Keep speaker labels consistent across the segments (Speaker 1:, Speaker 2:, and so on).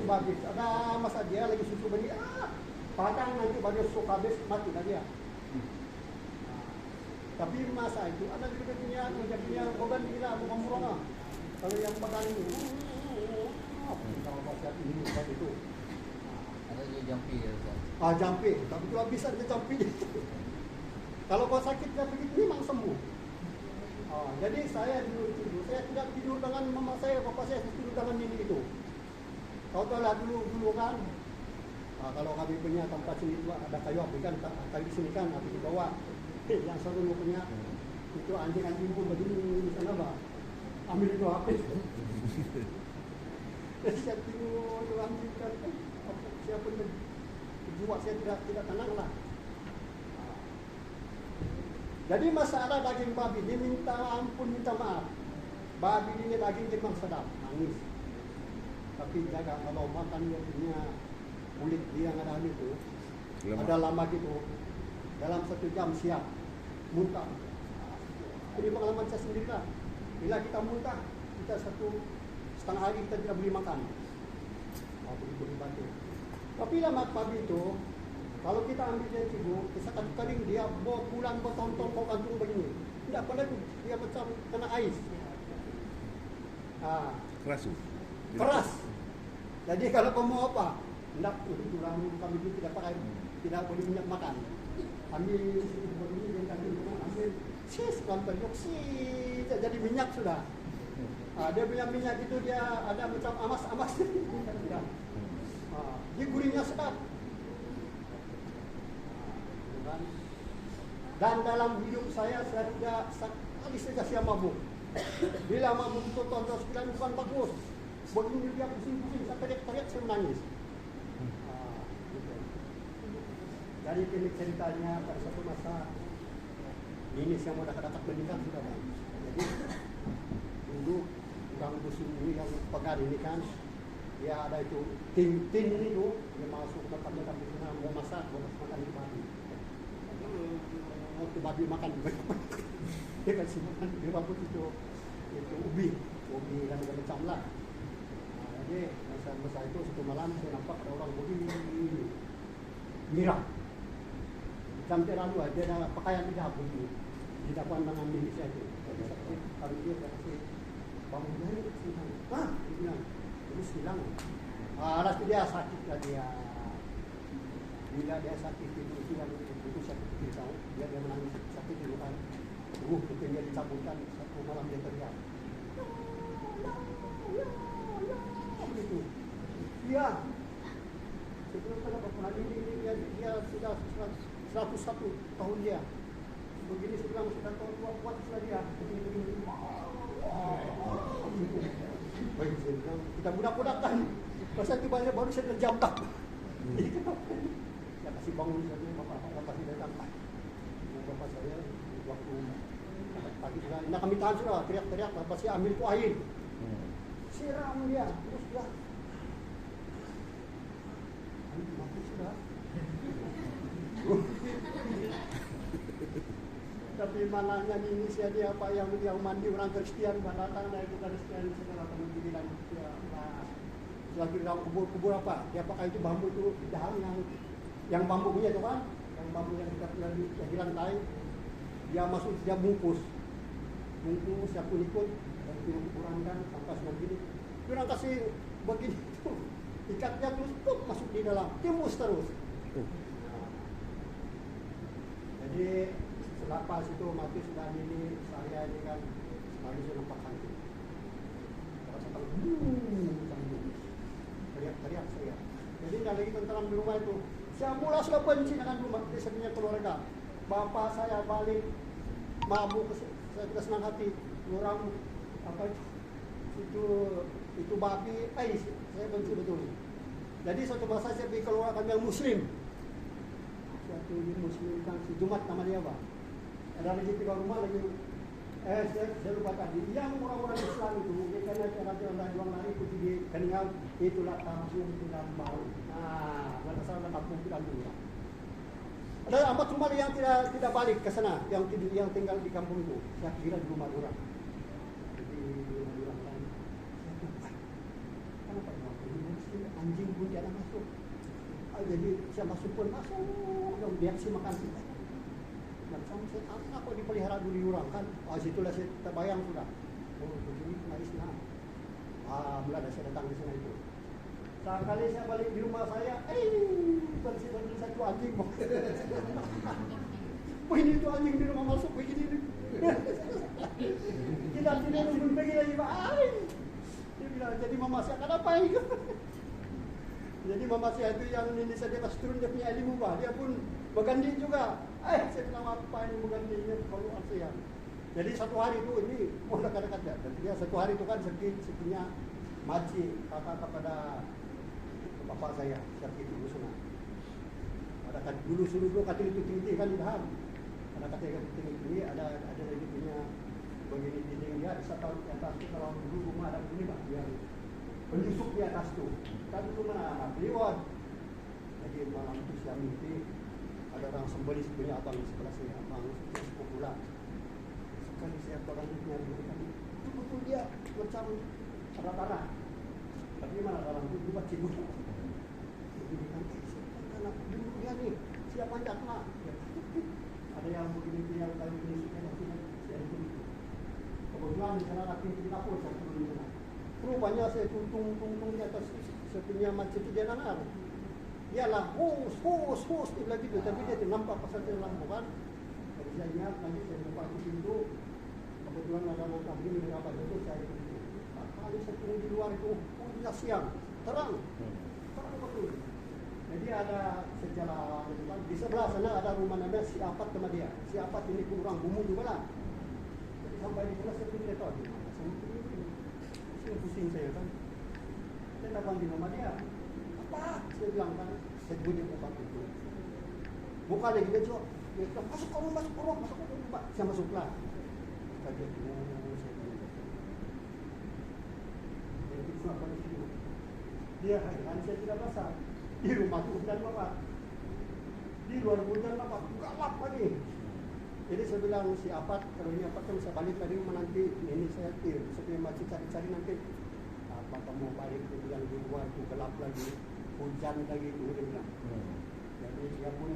Speaker 1: babi. Ada masa dia lagi susu bani, padang nanti baru suka habis mati dah dia. Tapi masa itu ada juga punya organ gila murah. Kalau yang makan ini, kalau pasal ini bukan itu.
Speaker 2: Ada juga jampi ya Ustaz.
Speaker 1: Jampi, tapi kalau bisa dia jampi. Kalau kau sakit dia begitu memang sembuh. Jadi saya dulu tidur, saya tidak tidur dengan mama saya, bapak saya tidur dengan ini itu. Kau tahu lah dulu kan. Kalau kami punya tempat sini itu ada kayu api kan, kayu di sini kan, api di bawah. Yang selalu punya itu anjing pun begini di sana bah. Ambil itu api. Jadi saya tidur anjing kan, siapa pun jiwa saya tidak tenang lah. Jadi masalah daging babi, dia minta ampun, minta maaf. Babi ini daging memang sedap, manis. Tapi jaga kalau makan dia punya kulit dia yang ada itu, ada lama gitu, dalam 1 jam siap muntah. Ini pengalaman saya sendiri lah. Bila kita muntah, kita 1,5 hari kita tidak boleh makan. Begitu dibantu. Tapi lama babi itu, kalau kita ambil dia cibu, kita kering dia bulan bertonton kau gantung begini. Tidak pada itu, dia macam kena ais. Keras. Jadi kalau kau mau apa? Tidak, orang kami itu tidak pakai, tidak boleh minyak makan. Ambil begini, dia gantung, ambil kantor jadi minyak sudah. Dia punya minyak itu dia ada macam amas-amas. Dia gurihnya sedap. Dan dalam hidup saya tidak sekali saja saya mabuk. Bila mabuk itu tonton sekalian bukan bagus. Begini dia pusing-pusing, saya teriak-teriak, saya menangis. Gitu. Dari ini ceritanya pada satu masa ini saya mau dekat-dekat menikah sudah bang. Jadi dulu orang dusun ini yang pegar ini kan, dia ada itu tin itu dia masuk ke tempat di sana mau masak makan di babi. Waktu babi makan dia kasih makan dia rambut itu ubi dan macam lah. Jadi masa itu satu malam saya nampak ada orang begini mirah. Sampai lalu aja ada pakaian tidak begini. Tidak pandang ambil saya itu. Kalau dia kasih bangun dari silang. Dia bilang terus hilang. Lalu dia sakit lah dia. Bila dia sakit itu hilang itu sakit kita. Dia menangis sakit dulu kan. Itu dia dicabutkan satu malam dia teriak. Begitu. Iya. Sebelum pada pernah ini dia sudah 101 tahun dia. Begini sebilang sudah tahun kuat sudah dia. Begini. Baik, saya bilang kita budak-budakan. Masa itu banyak baru saya terjambak. Saya kasih bangun saja bapak kasih datang. Bapak saya waktu pagi sudah, nak kami tahan sudah teriak-teriak. Bapak saya ambil itu air. Siram dia terus dia. Mati sudah. Tapi malahnya di Indonesia dia apa yang mandi orang Kristen datang dari Kristen segala teman bilang dia lagi dalam kubur apa dia pakai itu bambu itu dahan yang bambu punya itu kan yang bambu yang kita di lantai dia masuk dia bungkus dia pun ikut dan film kurangkan sampai begini dia kasih begini itu ikatnya terus masuk di dalam timbus terus. Jadi selepas itu mati sudah ini saya ini kan sekali saya nampak hantu. Rasa teriak saya. Jadi tidak lagi tentram di rumah itu. Saya mula sudah benci dengan rumah di sebenarnya keluarga. Bapak saya balik mabuk, saya tidak senang hati. Orang apa itu babi, saya benci betul. Jadi suatu masa saya pergi keluar kami yang Muslim. Suatu Muslim kan si Jumat nama dia apa? Ada lagi 3 rumah lagi. Saya lupa tadi. Yang orang-orang Islam itu, karena ada juang lari itu di Keningan, itulah kampung Pinang Baru. Pada saat kampung Pinang dulu. Ada amat rumah yang tidak balik ke sana, yang tinggal di kampung itu. Saya kira di rumah orang. Di rumah orang lain. Kenapa rumah ini Muslim anjing jadi saya masuk pun masuk, dia kasih makan kita. Macam saya kok dipelihara dulu orang kan, situlah saya terbayang sudah. Oh begini Islam. Mulai saya datang di sana itu. Sekali saya balik di rumah saya, bersih satu anjing. Wah ini itu anjing di rumah masuk begini. Kita tidak nunggu pergi lagi Pak. Dia bilang jadi mama saya kenapa ini? Jadi mama saya itu yang ini saya pas turun dia punya ilmu Pak. Dia pun berganti juga. Saya bilang apa ini bergantinya kalau ASEAN. Jadi satu hari itu ini dekat-dekat ya. Dan dia satu hari itu kan sekinya makcik kakak kepada bapak saya sakit di sana. Ada kan dulu kata itu tinggi kan di dalam. Ada kata yang tinggi ada lagi punya begini dinding dia di atas itu kalau dulu rumah ada ini Pak yang penyusup di atas tu. Kan itu mana lewat. Jadi malam itu saya mimpi ada orang sembeli punya abang di sebelah saya, abang populer. Sekali saya orang nyari kan itu betul dia macam ada tanah. Tapi mana dalam itu buat cibur. Jadi kan anak dulu dia nih siapa panjat lah. Ada yang begini yang kali ini suka saya itu. Kebetulan di sana laki kita pun saya turun di sana. Rupanya saya tung di atas saya punya macam itu dia nangar. Dialah hus dia bilang gitu, tapi dia nampak pasal dia lampu kan. Jadi saya ingat nanti saya buka pintu. Kebetulan ada anak kami di apa itu saya itu. Kali saya turun di luar itu, sudah siang, terang betul. Jadi ada sejarah di sebelah sana ada rumah namanya si Apat sama dia. Si Apat ini kurang bumbu juga lah. Jadi sampai di sana saya tidak tahu di mana. Saya pusing saya kan. Saya tak panggil nama dia. Apa? Saya bilang kan, saya bunyi buka pintu. Buka lagi dia jawab. Dia bilang, masuk ke rumah, Pak. Saya masuklah. Kata dia, saya bilang. Dia itu apa di situ? Dia heran saya tidak basah. Di rumah itu hujan Bapak. Di luar hujan Bapak, gelap lagi. Jadi saya bilang si Apat, kalau ini Apat kan saya balik tadi rumah nanti. Ini saya punya macam cari-cari nanti. Apa kamu balik? Dia bilang di luar itu gelap lagi, hujan lagi itu dia bilang. Jadi dia pun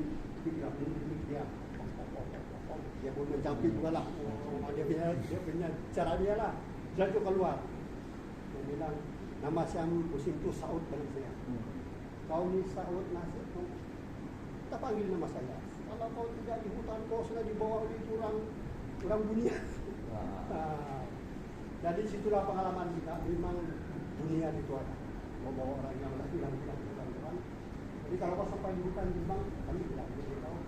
Speaker 1: bilang ini dia. Dia pun mencampit juga lah. Dia punya cara dia lah. Dia tu keluar. Dia bilang nama saya pusing tu Saud dengan saya. Kau ni Saud Nasir tu, tak panggil nama saya. Kalau kau tidak di hutan, kau sudah dibawa oleh orang dunia. Jadi situlah pengalaman kita. Memang dunia itu ada. Membawa orang yang lagi yang tidak orang. Jadi kalau kau sampai di hutan memang kami tidak boleh tahu.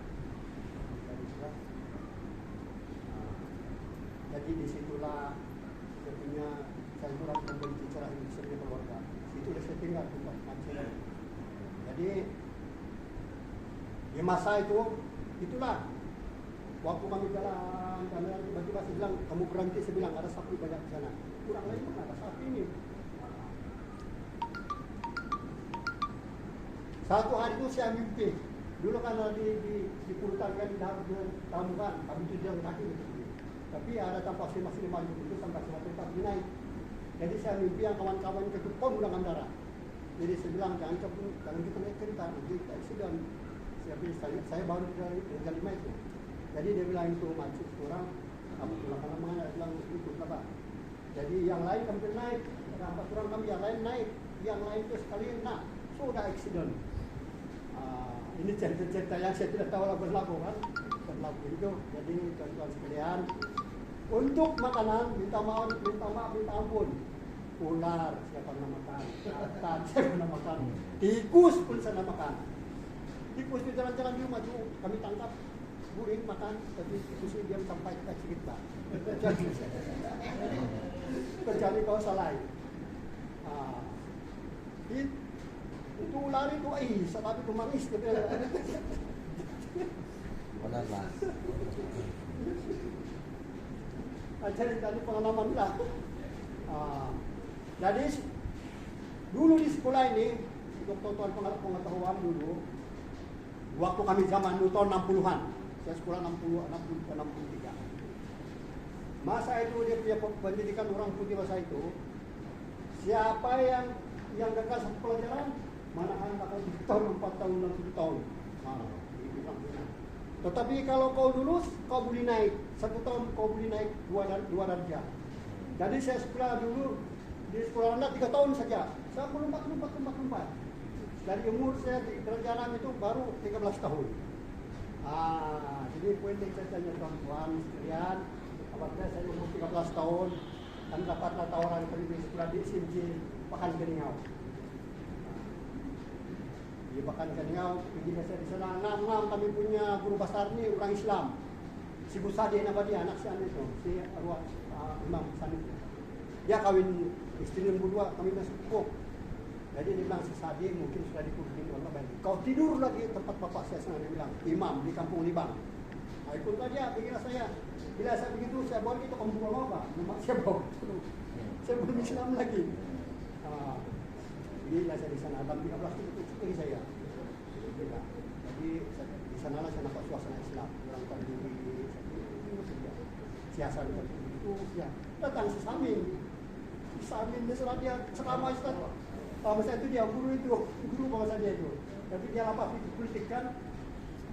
Speaker 1: Jadi disitulah saya kurang memberi bicara Indonesia punya keluarga. Situlah saya tinggal tempat macam. Jadi di masa itulah waktu kami jalan tiba-tiba saya bilang kamu berhenti, saya bilang ada sapi banyak di sana. Kurang lain mana ada sapi ini. Satu hari itu saya mimpi. Dulu kan di Pulutan kan di tamu kan, kami itu jalan kaki gitu. Tapi ada tampak saya masih maju itu sampai saya tetap naik. Jadi saya mimpi yang kawan-kawan itu pun udah darah. Jadi saya bilang jangan kita naik kereta, nanti kita accident. Saya baru dari Lima itu. Jadi dia bilang itu macet kurang, apa mana bilang itu apa. Jadi yang lain kami naik, ada 4 orang kami yang lain naik, yang lain itu sekali sudah accident. Ini cerita-cerita yang saya tidak tahu lah berlaku kan, itu. Jadi tuan-tuan sekalian, untuk makanan minta maaf, minta ampun. Ular siapa nak makan, katan siapa nak makan, tikus pun saya nak makan. Tikus di jalan-jalan di rumah tu kami tangkap, guring makan, tapi tikus ini diam sampai kita sedikit bah. Kecuali kau salah. Itu ular itu, salah itu manis gitu.
Speaker 2: Benar lah.
Speaker 1: Jadi tadi pengalaman lah. Jadi dulu di sekolah ini untuk tonton pengetahuan dulu, waktu kami zaman dulu tahun 60-an, saya sekolah 63. Masa itu dia punya pendidikan orang putih masa itu, siapa yang gagal satu pelajaran mana anak kau 3 tahun, 4 tahun, 6 tahun. Dia bilang benar. Tetapi kalau kau lulus, kau boleh naik 1 tahun, kau boleh naik 2 darjah. Jadi saya sekolah dulu di sekolah rendah 3 tahun saja. Saya lompat. Dari umur saya di kerajaan itu baru 13 tahun. Jadi poin yang saya tanya tuan-tuan sekalian, apabila saya umur 13 tahun dan dapatlah tawaran kerja sekolah di SMJ Pakan Keningau. Di Pakan Keningau, pergi saya di sana. 6 kami punya guru besar ni orang Islam. Si Busadi nama dia, anak si Anu itu, si arwah Imam Sani. Dia kawin istri yang kedua, kami masuk kok. Jadi dia bilang, si Sadi mungkin sudah dikurangin Allah baik. Kau tidur lagi tempat bapak saya sana, dia bilang, imam di kampung Libang. Ikutlah dia, pergilah saya. Bila saya begitu, saya bawa itu kampung apa? Nama saya bawa. Saya belum Islam lagi. Bila saya di sana, dalam 13 itu pergi saya. Jadi di sanalah saya nampak suasana Islam. Orang terdiri, siasat itu, ya. Datang si Samin. Samin dia serah dia ceramah Ustaz. Masa itu dia guru bahasa dia itu. Tapi dia lapar politik kan.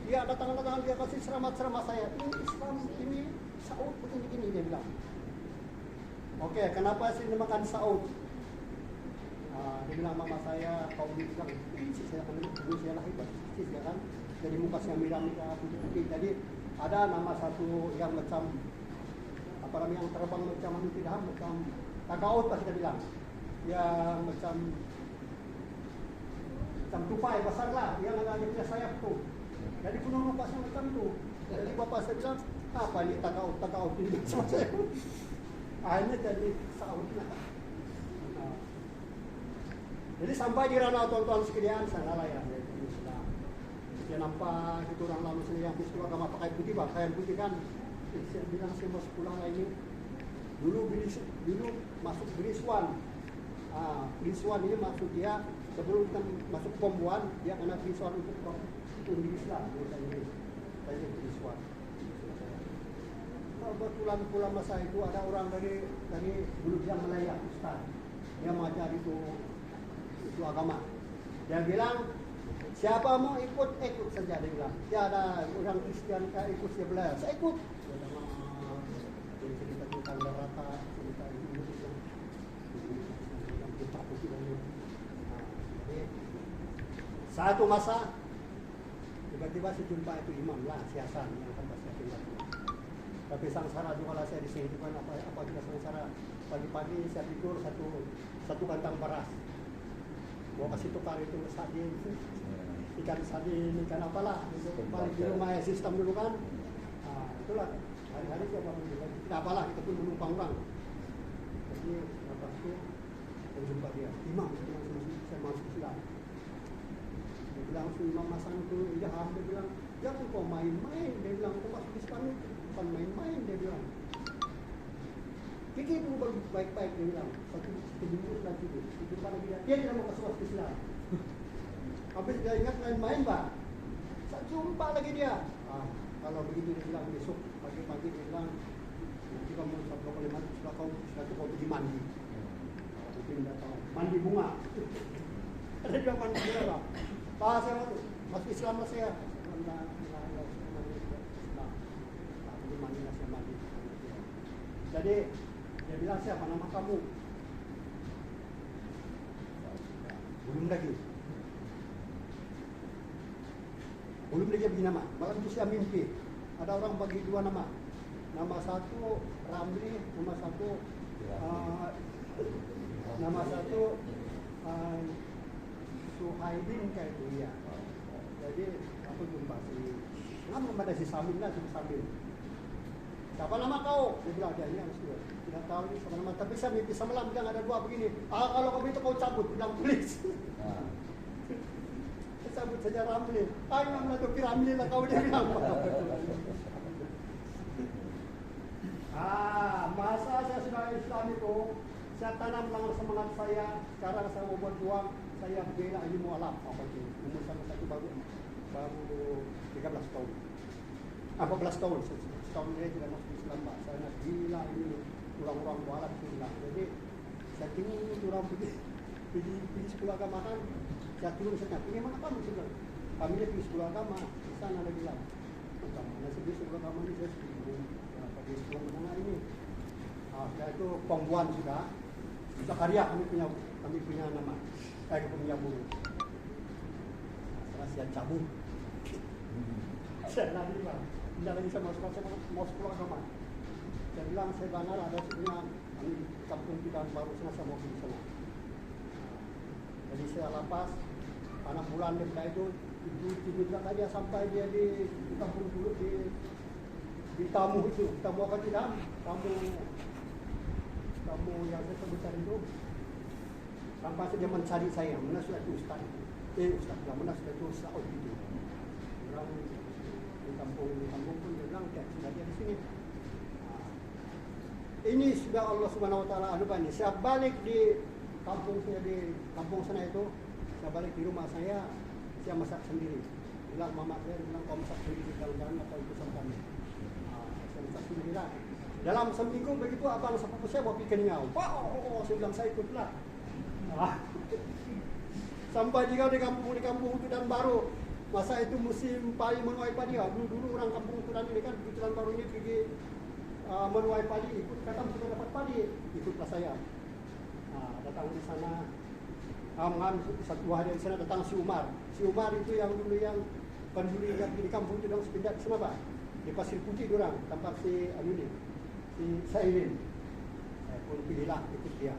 Speaker 1: Dia datang dia kasih ceramah saya. Ini Islam, ini Saud begini dia bilang. Oke, kenapa sih namakan Saud? Dia bilang mama saya kau bilang si saya kan dulu saya lahir si saya kan jadi muka saya merah putih. Jadi ada nama satu yang macam apa namanya yang terbang macam tidak macam tagaut pas kita bilang. Yang macam tupai besar lah, yang ada punya sayap tu. Jadi penuh muka saya macam tu. Jadi bapak saya bilang, apa ini tagaut ini sama saya. Akhirnya jadi Saud lah. Jadi sampai di ranau tuan-tuan sekalian, sana lah ya. Dia nampak itu orang lama sini yang sekolah agama pakai putih, pakaian putih kan. Saya bilang saya mau sekolah lah ini. Dulu masuk Briswan. Briswan ini maksud dia sebelum kita masuk pembuan dia kena Briswan untuk Islam. Saya Briswan. Kebetulan pula masa itu ada orang dari Bulujan Malaya, Ustaz. Dia mengajar itu agama. Dia bilang siapa mau ikut saja dia bilang. Dia ada orang Kristen ikut dia belajar. Saya ikut. Dia cerita tentang neraka, cerita ini. Satu masa tiba-tiba saya jumpa itu imam lah siasan yang tempat saya tinggal. Tapi sangsara juga lah saya di sini kan apa kita sangsara pagi-pagi saya tidur satu kantang beras. Bawa kasih tukar itu sardin, ikan sardin, ikan apalah itu paling di rumah sistem dulu kan. Itulah hari-hari saya bangun juga. Tidak apalah kita pun menumpang orang. Jadi lepas itu saya jumpa dia imam saya masuk Islam. Dia bilang imam masang itu dia bilang jangan kau main-main. Dia bilang kau masuk Islam itu bukan main-main. Dia bilang fikir dulu baik-baik. Dia bilang satu minggu lagi itu pada dia tidak mau masuk Islam. Habis dia ingat main-main pak. Saya jumpa lagi dia. Kalau begitu dia bilang besok pagi-pagi dia bilang nanti kamu sampai boleh mandi sudah kau pergi mandi. Mungkin datang mandi bunga. Ada dia mandi bunga. Pak saya masuk Islam lah saya. Jadi dia bilang siapa nama kamu? Belum lagi bagi nama. Malam itu saya mimpi ada orang bagi 2 nama. Nama satu Ramli, nama satu Suhaidin kayak itu ya. Jadi aku jumpa ada si Samin lah, si Samin. Siapa nama kau? Dia bilang dia ini tidak tahu ni siapa nama. Tapi saya mimpi semalam bilang ada 2 begini. Kalau kau itu kau cabut, bilang polis. Saya cabut saja Ramli. Memang tu Ramli lah kau dia bilang. Masa saya sudah Islam itu, saya tanam dalam semangat saya. Sekarang saya mau berjuang, saya bela ilmu alam. Umur saya baru 13 tahun. 14 tahun. Setahun dia tidak masuk Islam. Saya nak gila ini orang-orang bualan gila. Jadi saya tinggi orang pergi sekolah agama kan. Saya turun saya tanya, "Pergi mana kamu?" Saya bilang, "Kami dia pergi sekolah agama." Di sana dia bilang, "Mana sih pergi sekolah agama ini? Saya pergi sekolah menengah ini." Setelah itu Pongguan sudah karya kami punya nama, saya punya guru. Setelah saya cabut, saya lari bang, tidak lagi saya mau sekolah agama. Saya bilang saya benar ada sebenarnya kami di kampung kita baru saya mau pergi sana. Jadi saya lapas, anak bulan daripada itu tidur saja sampai dia di kampung dulu di tamu itu, tamu apa tidak? Tamu yang saya sebutkan itu sampai saja mencari saya, mana sudah itu ustaz, mana sudah itu Saud itu. Orang di kampung pun dia bilang tak sudah dia di sini. Ini sudah Allah Subhanahu Wa Taala anugerahnya. Saya balik di kampung sana itu, saya balik di rumah saya masak sendiri. Bilang mama saya bilang kau masak sendiri jangan atau itu sama kami. Saya masak sendiri lah. Dalam seminggu begitu abang sepupu saya bawa ikan nyau. Saya bilang saya ikutlah. Sampai juga di kampung itu dan baru masa itu musim padi menuai padi. Dulu orang kampung itu dan ini kan kebetulan baru ini pergi menuai padi, ikut kata sudah dapat padi, ikutlah saya. Datang di sana, satu hari di sana datang si Umar. Si Umar itu yang dulu yang penduli yang di kampung itu dong sepindah di sana pak, di Pasir Putih dorang, tempat si si Sailin. Saya pun pilihlah ikut dia.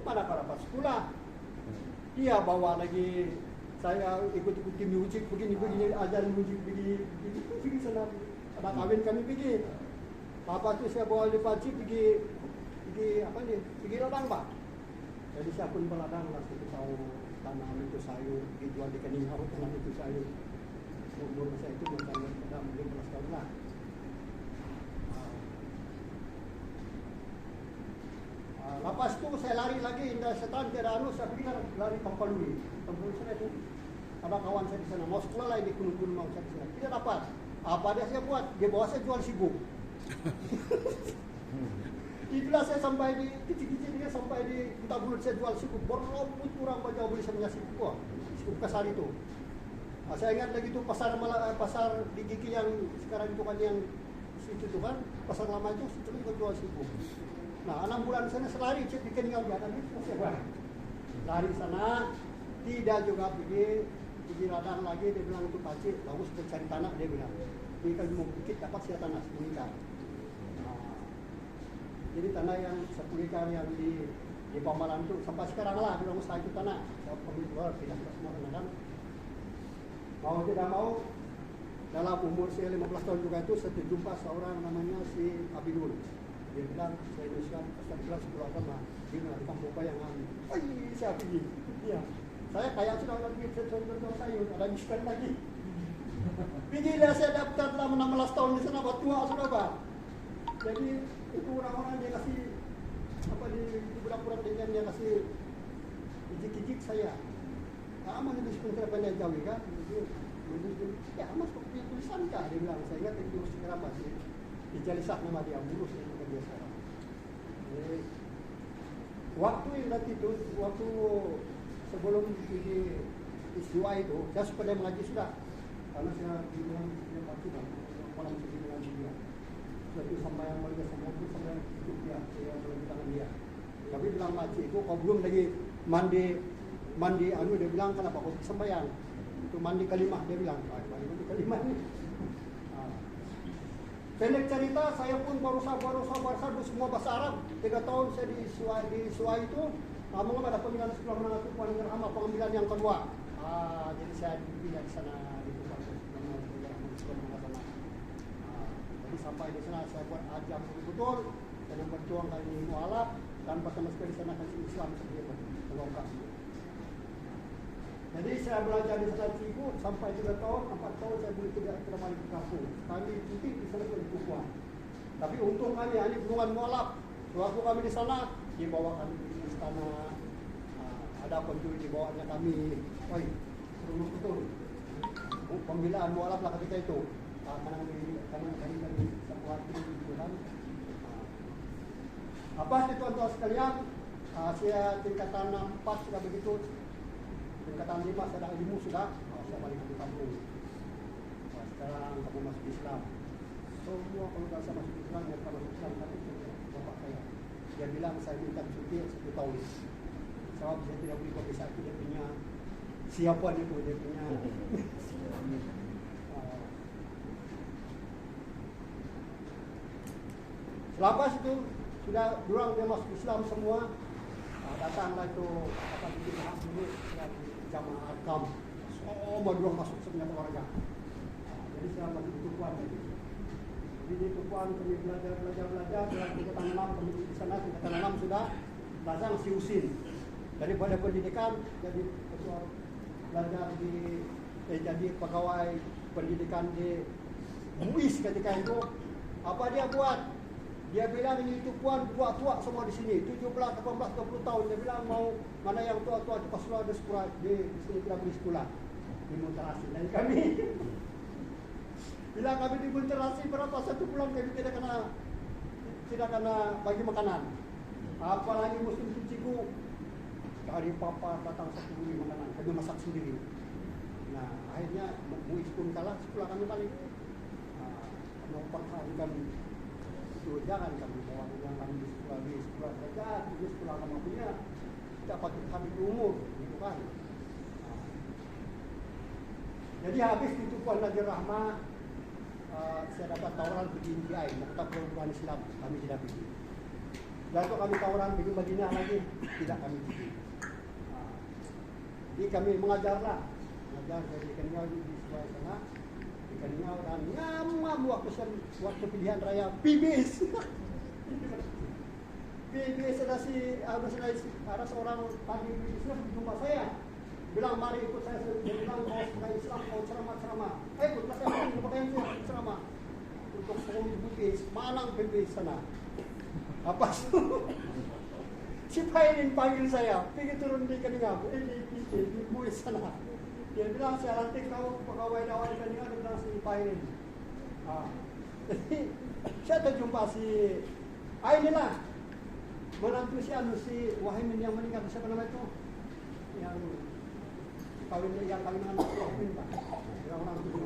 Speaker 1: Pada pas sekolah, dia bawa lagi saya ikut tim musik begini ajaran musik begini sana. Ada kawin kami pergi. Apa tu saya bawa di Paci pergi ladang pak. Jadi saya pun berladang lah, saya tahu tanam itu sayur, dijual di Kening Harut tanam itu sayur. Umur saya itu macam 15 tahun lah. Lepas tu saya lari lagi, indah setan tiada anu, saya pergi lari Tampalui. Tampalui sana itu ada kawan saya di sana, mau sekolah lain di Gunung mau saya di sana, tidak dapat. Apa dia saya buat? Dia bawa saya jual sibuk. Itulah saya sampai di kecil-kecil dia sampai di kita bulut saya jual sibuk, beromput kurang baca beli saya punya sibuk, sibuk kasar itu. Saya ingat lagi itu pasar di Gigi yang sekarang itu kan yang situ tu kan pasar lama itu situ juga jual sibuk. Nah 6 bulan sana selari cek bikin tinggal di atas itu saya lari sana, tidak juga pergi ladang lagi, dia bilang itu pacik, bagus cari tanah dia bilang. Ini kalau mau bukit dapat saya tanah 10 hektar. Jadi tanah yang 10 hektar yang di Pamalan itu sampai sekarang lah bilang usaha itu tanah. Saya pemilik luar tidak semua tanah. Mau tidak mau dalam umur saya 15 tahun juga itu saya terjumpa seorang namanya si Abidul. Dia bilang saya Indonesia Ustaz bilang sekolah agama di kampung Bayangan. Saya pergi. Iya. Saya kayak sudah ada pergi contoh sayur, ada diskon lagi. Pergilah saya daftar selama 16 tahun di sana, tua sudah pak. Jadi itu orang-orang dia kasih di budak-budak dengan dia kasih ijik-ijik saya. Aman itu sebentar banyak jauh kan. Ya mas kok punya tulisan kah? Dia bilang, saya ingat itu mesti kerabat sih. Di Jalisah nama dia, Burus yang bukan dia sekarang. Waktu yang nanti itu, waktu sebelum di istiwa itu, saya supaya mengaji sudah. Karena saya bilang dia pasti kan, malam saya bilang dia. Suatu sama yang mereka sama itu sama yang hidup dia, saya belum tangan dia. Tapi bilang makcik itu, kau belum lagi mandi dia bilang kenapa kau sembahyang? Itu mandi kalimah dia bilang, mandi kalimah ni. Pendek cerita, saya pun baru sabar semua bahasa Arab. 3 tahun saya di Suai itu, lama-lama ada pemilihan sekolah menengah Tupuan Gerhama, pengambilan yang kedua. Jadi saya dipilih di sana di Tupuan sekolah menengah sana. Jadi sampai di sana saya buat ajam betul-betul, dan berjuang kali mualaf dan pertama sekali di sana kasih Islam sendiri, melongkak. Jadi saya belajar di sana Cibu sampai 3 tahun, 4 tahun saya boleh kembali ke kampung. Kami cuti di sana ke Tupuan. Tapi untung kami ahli hubungan mualaf. Waktu kami di sana, dibawa kami di istana. Ada pencuri dibawanya kami. Rumah betul. Pembelaan mualaf lah ketika itu. Karena kami sebuah itu kan. Apa sih tuan-tuan sekalian? Saya tingkatan 4 sudah begitu. tingkatan 5 saya dah ilmu sudah, saya balik ke kampung. Sekarang kamu masuk Islam. Semua kalau tak saya masuk Islam, mereka masuk Islam, tapi itu bapak saya. Dia bilang saya minta cuti 1 tahun. Sebab saya tidak boleh bagi satu dia punya siapa itu dia punya. Selepas itu sudah durang dia masuk Islam semua. Datanglah itu apa bikin hak dulu yang jamaah Arkam. Semua durang masuk sebenarnya warga. Jadi saya masih di Tupuan lagi. Jadi di Tupuan kami belajar dalam tingkatan 6 kami di sana tingkatan 6 sudah datang si Usin. Daripada pendidikan jadi ketua belajar di jadi pegawai pendidikan di MUIS ketika itu. Apa dia buat? Dia bilang ini Tupuan tua-tua semua di sini, 17, 18, 20 tahun. Dia bilang mau mana yang tua-tua cepat sekolah di sekolah di sini tidak boleh sekolah. Dimonterasi dan kami bila kami dimonterasi berapa 1 bulan kami tidak kena bagi makanan. Apalagi musim cuciku dari papa datang 1 buli makanan, kami masak sendiri. Nah akhirnya MUIS pun kalah, sekolah kami balik. Mempertahankan itu jangan kami bawa yang kami di sekolah saja, di sekolah kami punya dapat kami umur, gitu kan. Jadi habis itu Puan Najir Rahmah, saya dapat tawaran pergi NGI, Maktab Perubahan Islam, kami tidak pergi. Dan itu kami tawaran pergi Madinah lagi, tidak kami pergi. Jadi kami mengajar dari Kenyau di sebelah sana, di Kenyau dan ngamam waktu pilihan raya PBS. PBS ada seorang tadi Islam jumpa saya. Bilang mari ikut saya, dia bilang kau sebagai Islam, kau ceramah. Ikut saya pakaian saya ceramah untuk forum PBS, Manang PBS sana. Apa si Painin panggil saya, pergi turun di Keningau, di MUIS sana. Dia bilang saya lantik kau pegawai dakwah di Keningau, dia bilang si Painin. Jadi saya terjumpa si inilah menantu si Wahimin yang meninggal, siapa nama itu? Yang kawin dengan anak Wahimin Pak. Orang itu.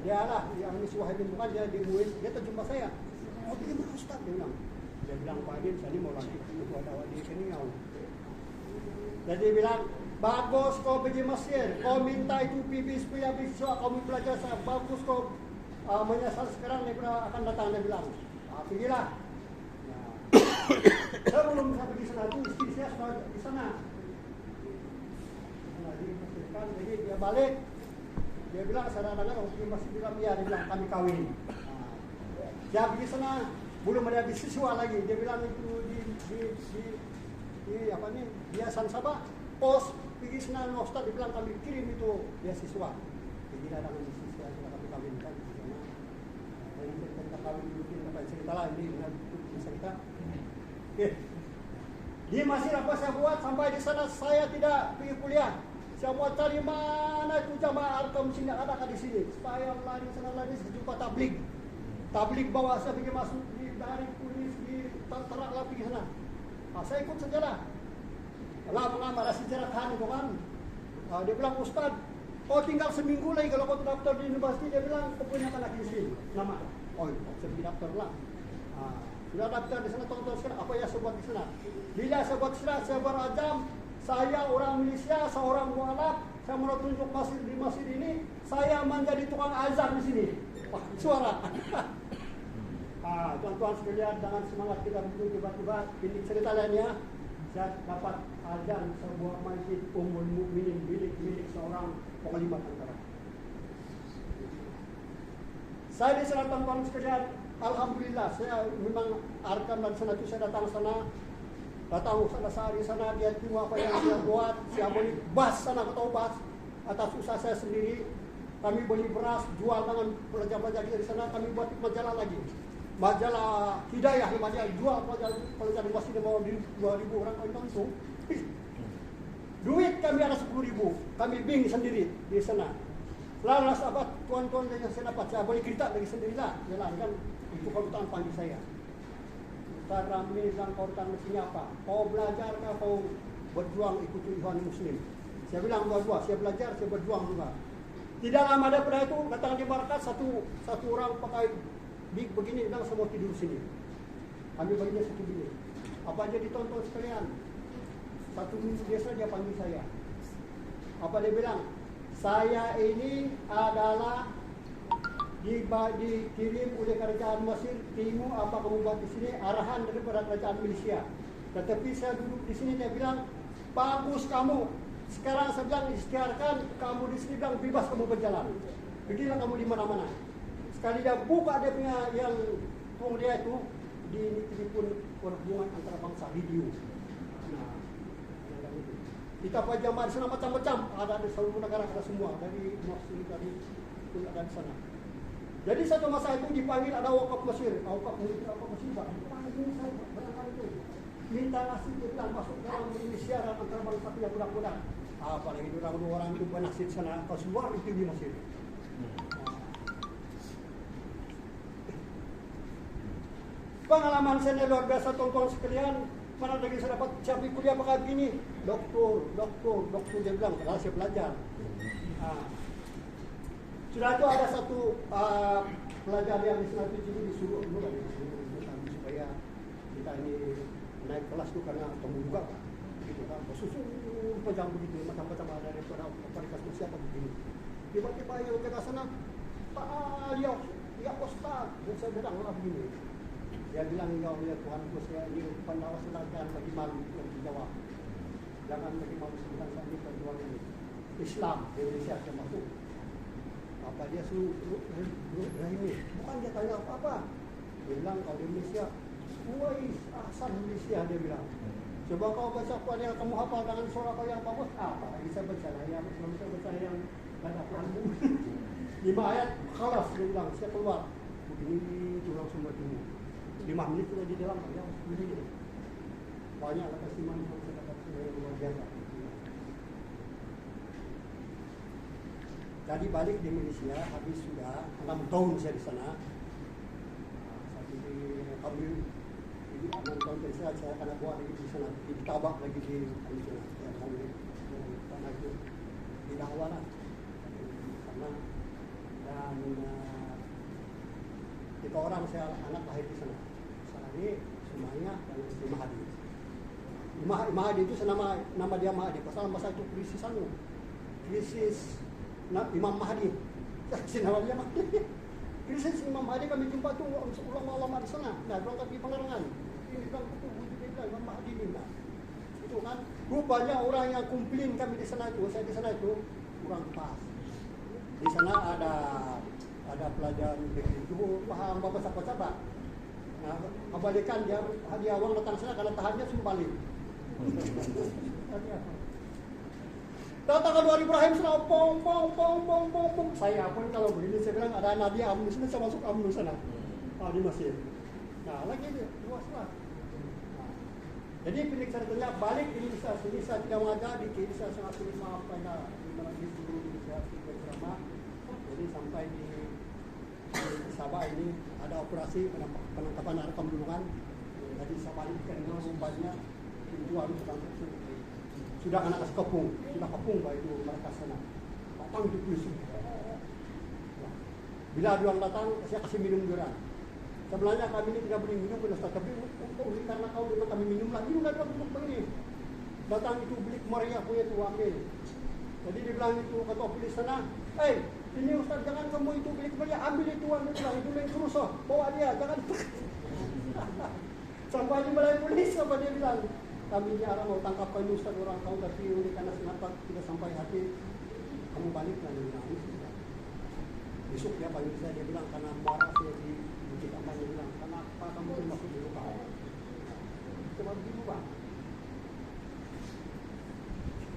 Speaker 1: Dia lah yang si Wahimin bukan dia di MUIS, dia terjumpa saya. Oh bagaimana Ustaz? Dia bilang Pak Adin, saya ini mau lantik ketua dakwah di Keningau. Jadi bilang, bagus kau pergi Mesir, kau minta itu PBS punya beasiswa, kau belajar saya, bagus kau menyasar sekarang, dia akan datang, dia bilang, pergilah. Nah, saya belum bisa pergi sana, itu istri saya sudah di sana. Jadi dia balik, dia bilang, saya dengar, masih bilang, ya, dia bilang, kami kawin. Dia pergi sana, belum ada beasiswa lagi, dia bilang itu di apa nih, Yayasan Sabah, pos pergi sana Ustaz, dia bilang kami kirim itu beasiswa. Jadi datang beasiswa sudah kami kawinkan di sana. Dan kita kawin dulu kita cerita lah ini dengan cerita. Oke. Di Mesir apa saya buat sampai di sana saya tidak pergi kuliah. Saya mau cari mana itu jamaah Arkam sini ada di sini. Saya lari sana lari jumpa tablik. Tablik bawa saya pergi masuk dari polis di teraklah pergi sana. Saya ikut sajalah. Lah mengamal sejarah kan itu kan. Dia bilang Ustaz, kau tinggal seminggu lagi kalau kau daftar di universitas. Dia bilang kau punya anak isi nama. Oh, saya daftar lah. Sudah daftar di sana tahun-tahun sekarang. Apa yang saya buat di sana? Bila saya buat di sana, saya berazam. Saya orang Malaysia, seorang mualaf. Saya mau tunjuk masjid di masjid ini. Saya menjadi tukang azan di sini. Wah, suara. Tuan-tuan sekalian, jangan semangat kita begitu tiba-tiba. Ini cerita lainnya. Saya dapat azan sebuah masjid Ummul Mukminin milik seorang penglima tentara. Saya di sana tuan-tuan sekalian, alhamdulillah saya memang Arkam dan sana itu saya datang sana sehari sana dia tunggu apa yang saya buat, saya beli bas sana atau bas atas usaha saya sendiri. Kami beli beras, jual dengan pelajar-pelajar kita di sana, kami buat majalah lagi. Majalah Hidayah, majalah jual pelajar di masjid mau 2.000 orang kau itu. Duit kami ada 10.000, kami bing sendiri di sana. Lalu sahabat tuan-tuan yang saya dapat, saya boleh cerita lagi sendirilah. Jalan kan itu kedutaan panggil saya. Ramli bilang kau datang ke sini apa? Kau belajar kah kau berjuang ikuti Ikhwan Muslim? Saya bilang dua-dua, saya belajar, saya berjuang juga. Tidak lama daripada itu datang di markas satu orang pakai big begini bilang semua tidur sini. Kami baginya satu bilik. Apa aja ditonton sekalian? Satu minggu biasa dia panggil saya. Apa dia bilang? Saya ini adalah dikirim oleh kerajaan Mesir, timu apa kamu buat di sini, arahan daripada kerajaan Malaysia. Tetapi saya duduk di sini, dia bilang, bagus kamu. Sekarang saya bilang istiharkan kamu di sini, bilang bebas kamu berjalan. Pergilah kamu di mana-mana. Sekali dia buka dia punya yang tuang dia itu di telefon perhubungan antara bangsa video. Nah, kita pajama di sana macam-macam, ada di seluruh negara, ada semua dari Mesir tadi pun ada di sana. Jadi satu masa itu dipanggil ada wakaf Mesir, wakaf Mesir, dipanggil saya barangkali itu. Minta nasib dia bilang masuk dalam Indonesia dan antara bangsa yang budak-budak. Apalagi orang dua orang itu bernasib sana, kalau keluar itu di Mesir. Pengalaman saya luar biasa tonton sekalian. Mana lagi saya dapat siapa kuliah pakai begini, doktor dia bilang, kalau saya belajar. Sudah itu ada satu pelajar yang di sana itu disuruh dulu supaya kita ini naik kelas itu karena kamu juga kan, gitu kan, susun panjang begitu, macam-macam ada daripada aplikasi siapa begini. Tiba-tiba yang ke sana, Pak ya Ustaz, dan saya bilang orang begini. Dia bilang, ya Tuhanku, saya ini pendawa selatan bagi malu yang dijawab. Jangan bagi malu sebutan saya ini perjuangan ini. Islam di Indonesia saya masuk. Apa dia suruh ini? Bukan dia tanya apa-apa. Dia bilang kalau di Indonesia, wais asal Indonesia dia bilang. Coba kau baca pada kamu hafal dengan suara kau yang bagus. Apa lagi saya baca yang belum saya baca yang ada Quranmu. 5 ayat khalas dia bilang saya keluar. Begini curang semua itu. 5 menit sudah di dalam yang begini. Banyak lah testimoni yang saya dapat luar biasa. Tadi balik di Malaysia, habis sudah 6 tahun saya di sana. Saat ini kami 6 tahun dari sana, saya akan buat lagi di sana, di Tabak lagi di Malaysia. Saya mau karena itu di Dahwana sana dan 3 orang saya anak lahir di sana. Saya semuanya dan istri Mahadi. Mahadi itu nama dia Mahadi. Pasal masa itu krisis Imam Mahdi. Nama dia Mahdi. Krisis Imam Mahdi kami jumpa tu ulama-ulama di sana. Nah, berangkat di Pengarangan. Ini bilang Imam Mahdi ni. Nah, itu kan rupanya orang yang komplain kami di sana itu, saya di sana itu kurang pas. Di sana ada pelajar negeri itu paham bapak siapa. Nah, kebalikan dia hadiah uang datang sana karena tahannya semua balik. Datang ke luar Ibrahim sana, pong. Saya pun kalau begini saya bilang ada Nabi Amnu sana, saya masuk Amnu sana. Di Mesir. Nah, lagi dia luas lah. Jadi pilih saya tanya balik ini bisa sini saya tidak mengajar di kiri saya sangat sulit sampai di mana di seluruh Indonesia berceramah. Jadi sampai di Sabah ini ada operasi penangkapan narkoba duluan. Jadi Sabah ini dengan banyak pintuan sedang sudah anak kasih kepung baik itu mereka sana. Papang itu polisi. Bila ada orang datang, saya kasih minum juga. Sebenarnya kami ini tidak boleh minum, tapi karena kau dengan kami minum lagi, minum untuk begini. Datang itu beli Maria punya itu ambil. Jadi dibilang itu kata polis sana, ini Ustaz jangan kamu itu beli Maria, ambil itu bilang itu main terus bawa dia, jangan. Sampai di balai polis apa dia bilang, kami ini orang mau tangkap kamu Ustaz orang kau tapi oleh karena senapa tidak sampai hati, kamu balik lah dia bilang. Besok dia panggil saya, dia bilang karena marah saya di kampanye, dia bilang kenapa kamu masuk di luka? Coba begitu bang.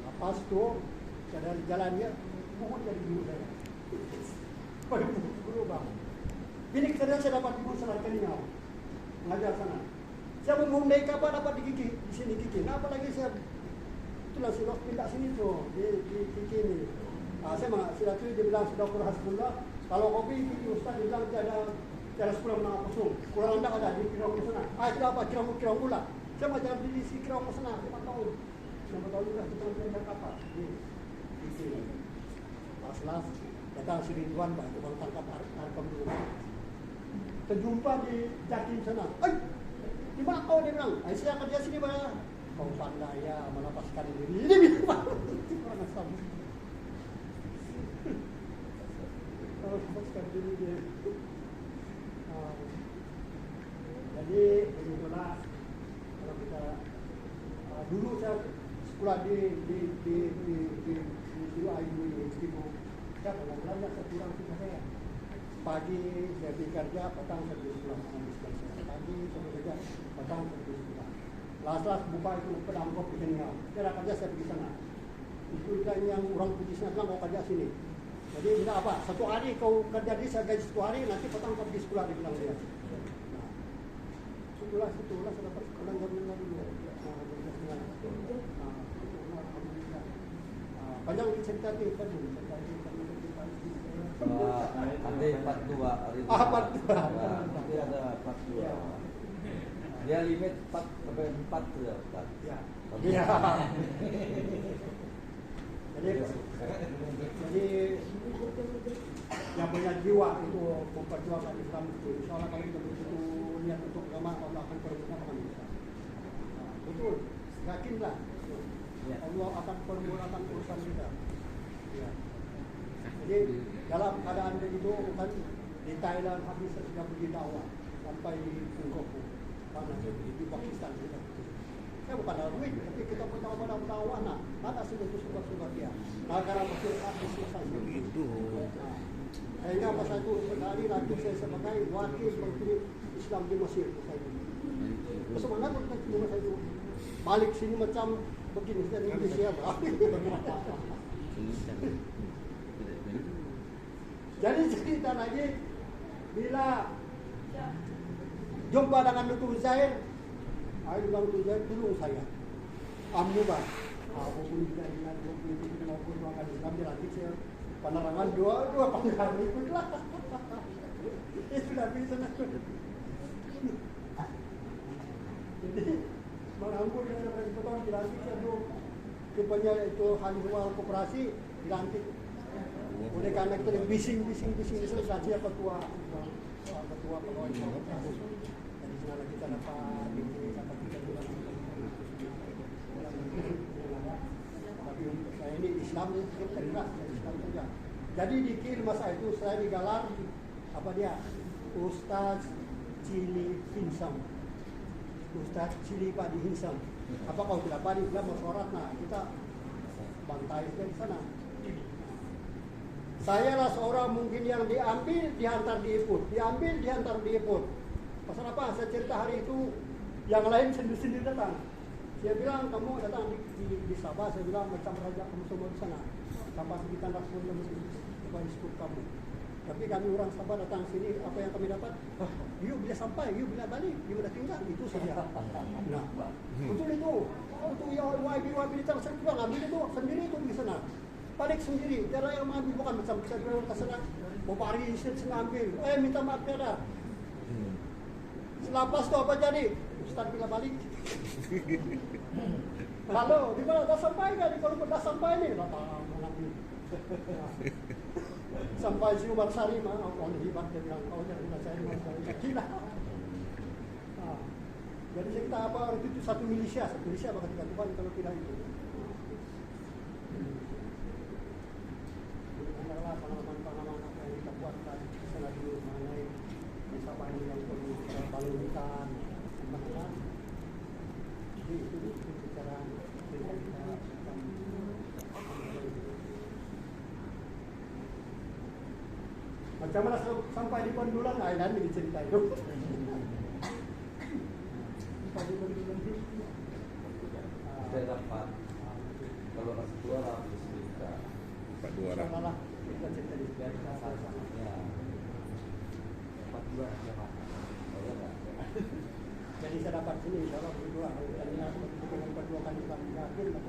Speaker 1: Lepas itu saya dari jalannya mohon dari guru saya. Pada guru bang. Ini saya dapat guru sana Kenyau mengajar sana. Saya mau naik kapal dapat di Kiki, di sini Kiki. Nah, apalagi saya itulah sudah pindah sini tuh di Kiki ini. Saya sudah tu dia bilang sudah kurang 10. Kalau kopi Ustaz dia bilang dia ada Cara sekolah menang kosong. Kurang anda ada di Kirong sana. Kira apa? Kirong gula. Saya mau jalan di si Kirong sana 5 tahun. 5 tahun juga kita belajar kapal. Di sini. Pas datang si Ridwan Pak, tukang tangkap arkam dulu. Terjumpa di Jatim sana. Di mana kau dia bilang? Saya kerja sini Pak. Kau pandai ya melepaskan diri. Ini bilang orang asam. Melepaskan diri dia. Jadi begitulah kalau kita dulu saya sekolah di Ibu saya kalau belanja saya pulang ke saya pagi saya pergi kerja petang saya pergi sekolah pagi saya bekerja petang saya pergi sekolah las buka itu pedang kopi kenyal saya kerja saya pergi sana itu kan yang orang pergi sana bilang kau kerja sini jadi bila apa 1 hari kau kerja di saya gaji 1 hari nanti petang kau pergi sekolah dia bilang dia sekolah saya dapat sekolah dulu panjang cerita ni kan
Speaker 2: ada 42 hari.
Speaker 1: 42.
Speaker 2: Nanti ada 42. Dia limit 4 sampai 4 ya, Ustaz.
Speaker 1: Ya. Jadi yang punya jiwa itu memperjuangkan Islam itu. Insyaallah kalau kita begitu niat untuk agama Allah akan permudah bisa. Betul. Yakinlah. Allah akan permudahkan urusan kita. Ya. Jadi dalam keadaan begitu kan di Thailand habis sudah pergi dakwah sampai di Singapura, mana di Pakistan juga. Saya bukan ada duit, tapi kita pun tahu pada dakwah nah, ada sudah suka dia. Nah, karena masih habis selesai begitu. Sehingga masa itu sekali lagi saya sebagai wakil menteri Islam di Mesir saya itu. Bagaimana kita di masa itu balik sini macam begini dari Indonesia. Jadi cerita lagi bila jumpa dengan Dr. Zair, saya bilang Dr. Zair tolong saya. Amnuba, aku pun tidak dengan politik maupun orang Islam dilantik saya penerangan dua panggilan ikutlah. Itu sudah bisa nak. Jadi mengambil dengan respotan dilantik itu rupanya itu Hanifah Koperasi dilantik. Oleh karena itu bising saja ketua pegawai koperasi. Jadi sana kita dapat ini dapat kita bilang. Tapi untuk saya ini Islam itu tergerak Islam saja. Jadi di kir masa itu saya digalar apa dia Ustaz Cili Hinsam. Ustaz Cili Padi Hinsam. Apa kau tidak padi bilang bersorat nah kita bantai dari sana. Saya lah seorang mungkin yang diambil dihantar diikut, dihantar diikut. Pasal apa? Saya cerita hari itu yang lain sendiri datang. Saya bilang kamu datang di Sabah, saya bilang macam raja kamu semua di sana. Sampai kita respon yang disebut kamu. Tapi kami orang Sabah datang sini, apa yang kami dapat? You bila sampai, you bila balik, you bila tinggal, itu saja. Nah, betul itu. Betul ya, YB ditang saya bilang ambil itu sendiri itu di sana. Balik sendiri, cara yang mengambil bukan macam kita bilang ke sana. Mau pari saya ambil, minta maaf tiada. Selepas tu apa jadi? Ustaz bila balik. Halo, di mana dah sampai kan? Kalau dah sampai ni, datang mengambil. Sampai si Umar Sari mah orang hebat dia bilang kau jangan saya Umar Sari gila. Jadi kita apa waktu itu satu milisia bakal tiga Tuhan kalau tidak itu. Adalah pengalaman apa yang kita buat tadi sana dulu mengenai desa Bani yang perlu balunitan, macam-macam. Jadi itu bicara kita macam mana sampai di Pandulan, nanti diceritain. Sampai di Pandulan itu,
Speaker 2: saya dapat kalau nasi dua ratus juta.
Speaker 3: 42 orang.
Speaker 1: Kita cerita di dari sama-sama.
Speaker 2: Ya. 42 siapa? Oh ya.
Speaker 1: Jadi saya dapat sini, insya Allah berdua. Tadinya aku dengan berdua kan juga yakin.